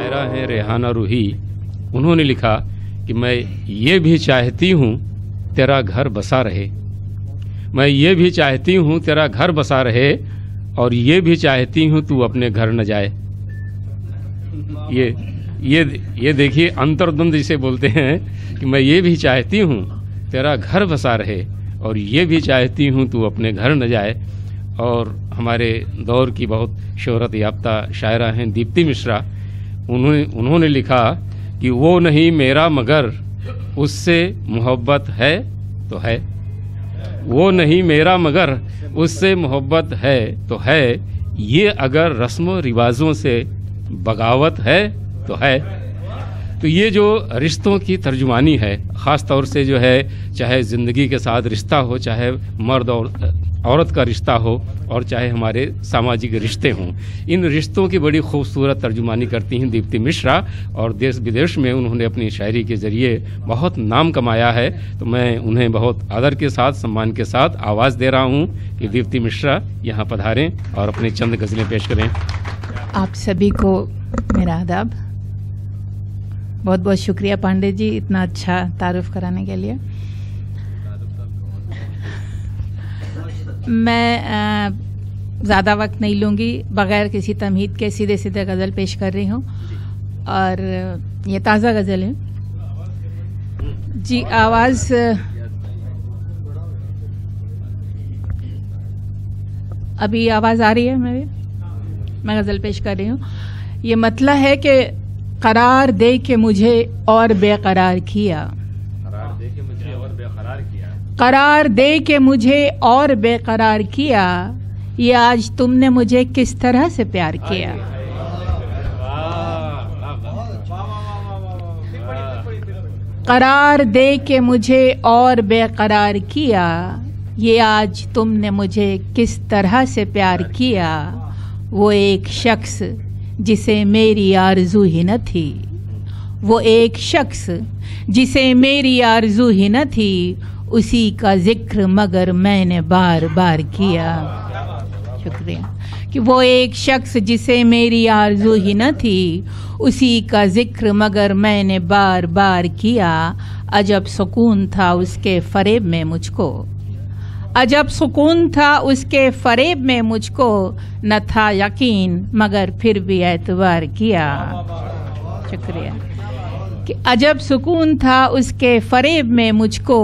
शायरा हैं रेहाना रूही, उन्होंने लिखा कि मैं ये भी चाहती हूँ तेरा घर बसा रहे, मैं ये भी चाहती हूँ तेरा घर बसा रहे, और ये भी चाहती हूँ तू अपने घर न जाए। ये देखिए अंतर्द्वंद जिसे बोलते हैं कि मैं ये भी चाहती हूँ तेरा घर बसा रहे और ये भी चाहती हूँ तू अपने घर न जाए। और हमारे दौर की बहुत शोहरत याफ्ता शायरा हैं दीप्ति मिश्रा, उन्होंने लिखा कि वो नहीं मेरा मगर उससे मोहब्बत है तो है, वो नहीं मेरा मगर उससे मोहब्बत है तो है, ये अगर रस्म रिवाजों से बगावत है तो है। तो ये जो रिश्तों की तर्जुमानी है, ख़ास तौर से जो है चाहे ज़िंदगी के साथ रिश्ता हो, चाहे मर्द और औरत का रिश्ता हो, और चाहे हमारे सामाजिक रिश्ते हों, इन रिश्तों की बड़ी खूबसूरत तर्जुमानी करती हैं दीप्ति मिश्रा, और देश विदेश में उन्होंने अपनी शायरी के ज़रिए बहुत नाम कमाया है। तो मैं उन्हें बहुत आदर के साथ, सम्मान के साथ आवाज़ दे रहा हूँ कि दीप्ति मिश्रा यहाँ पधारें और अपनी चंद गज़लें पेश करें। आप सभी को मेरा आदाब, बहुत बहुत शुक्रिया पांडे जी इतना अच्छा तारुफ कराने के लिए। मैं ज़्यादा वक्त नहीं लूँगी, बग़ैर किसी तमहीद के सीधे सीधे गज़ल पेश कर रही हूँ, और ये ताज़ा गज़ल है जी। आवाज़ अभी आवाज़ आ रही है मेरी? मैं गज़ल पेश कर रही हूँ। ये मतलब है कि करार दे के मुझे और बेकरार किया, करार दे के मुझे और बेकरार किया, ये आज तुमने मुझे किस तरह से प्यार किया। करार दे के मुझे और बेकरार किया, ये आज तुमने मुझे किस तरह से प्यार किया। वो एक शख्स जिसे मेरी आरज़ू ही न थी, वो एक शख्स जिसे मेरी आरज़ू ही न थी, उसी का जिक्र मगर मैंने बार बार किया। शुक्रिया। कि वो एक शख्स जिसे मेरी आरज़ू ही न थी, उसी का जिक्र मगर मैंने बार बार किया। अजब सुकून था उसके फरेब में मुझको, अजब सुकून था उसके फरेब में मुझको, न था यकीन मगर फिर भी एतबार किया। शुक्रिया। कि अजब सुकून था उसके फरेब में मुझको,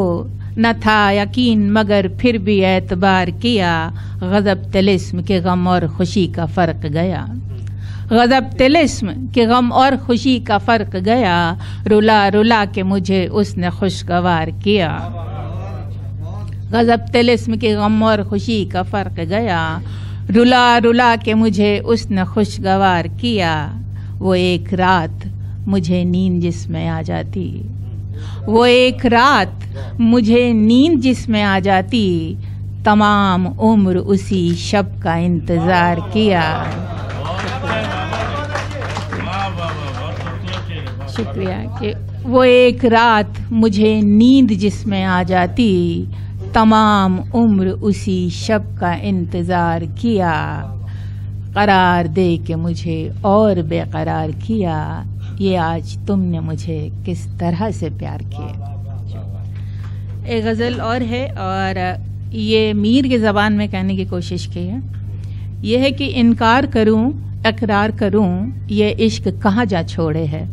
न था यकीन मगर फिर भी एतबार किया। गज़ब तिलिस्म के गम और खुशी का फ़र्क गया, गज़ब तिलिस्म के गम और खुशी का फ़र्क गया, रुला रुला के मुझे उसने खुशगवार किया। गज़ब तिलिस्म के गम और खुशी का फ़र्क गया, रुला रुला के मुझे उसने खुशगवार किया। वो एक रात मुझे नींद जिसमें आ जाती, वो एक रात मुझे नींद जिसमें आ जाती, तमाम उम्र उसी शब का इंतज़ार किया। शुक्रिया। कि वो एक रात मुझे नींद जिसमें आ जाती, तमाम उम्र उसी शब का इंतज़ार किया। करार दे के मुझे और बेकरार किया, ये आज तुमने मुझे किस तरह से प्यार किया। एक गज़ल और है, और ये मीर की ज़बान में कहने की कोशिश की है। ये है कि इनकार करूं इकरार करूं, ये इश्क कहाँ जा छोड़े है।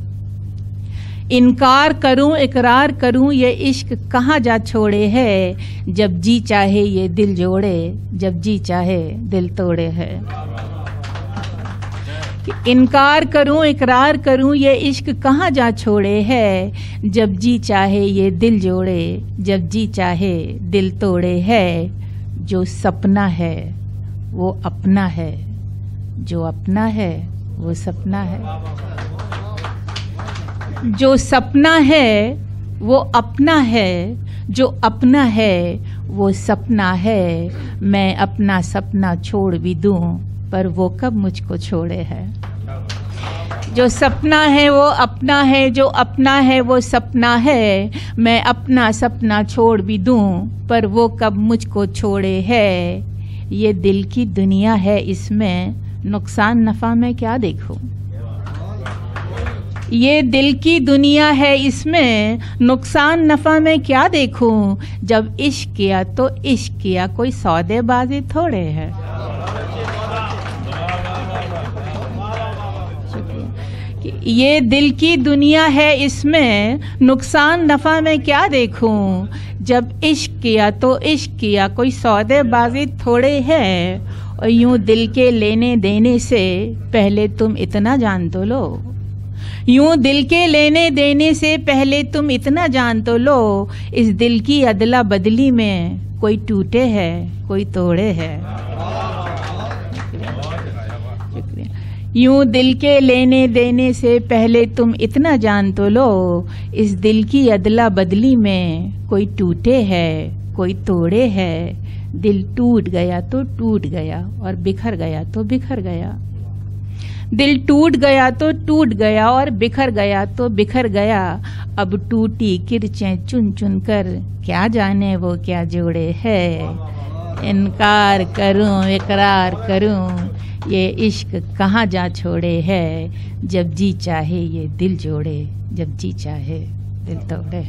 इनकार करूं इकरार करूं, ये इश्क कहाँ जा छोड़े है। जब जी चाहे ये दिल जोड़े, जब जी चाहे दिल तोड़े है। कि इनकार करूं इकरार करूं, ये इश्क कहाँ जा छोड़े है। जब जी चाहे ये दिल जोड़े, जब जी चाहे दिल तोड़े है। जो सपना है वो अपना है, जो अपना है वो सपना है। जो सपना है वो अपना है, जो अपना है वो सपना है। मैं अपना सपना छोड़ भी दूं, पर वो कब मुझको छोड़े है। जो सपना है वो अपना है, जो अपना है वो सपना है। मैं अपना सपना छोड़ भी दूं, पर वो कब मुझको छोड़े है। ये दिल की दुनिया है, इसमें नुकसान नफ़ा मैं क्या देखूं। ये दिल की दुनिया है, इसमें नुकसान नफ़ा में क्या देखूं। जब इश्क किया तो इश्क किया, कोई सौदेबाजी थोड़े है। ये दिल की दुनिया है, इसमें नुकसान नफ़ा में क्या देखूं। जब इश्क किया तो इश्क किया, कोई सौदेबाजी थोड़े है। और यूं दिल के लेने देने से पहले तुम इतना जान तो लो। यूं दिल के लेने देने से पहले तुम इतना जान तो लो। इस दिल की अदला बदली में कोई टूटे है, कोई तोड़े है। यूं दिल के लेने देने से पहले तुम इतना जान तो लो। इस दिल की अदला बदली में कोई टूटे है, कोई तोड़े है। दिल टूट गया तो टूट गया, और बिखर गया तो बिखर गया। दिल टूट गया तो टूट गया, और बिखर गया तो बिखर गया। अब टूटी किरचें चुन चुन कर क्या जाने वो क्या जोड़े है। इनकार करूं इकरार करूं, ये इश्क कहाँ जा छोड़े है। जब जी चाहे ये दिल जोड़े, जब जी चाहे दिल तोड़े।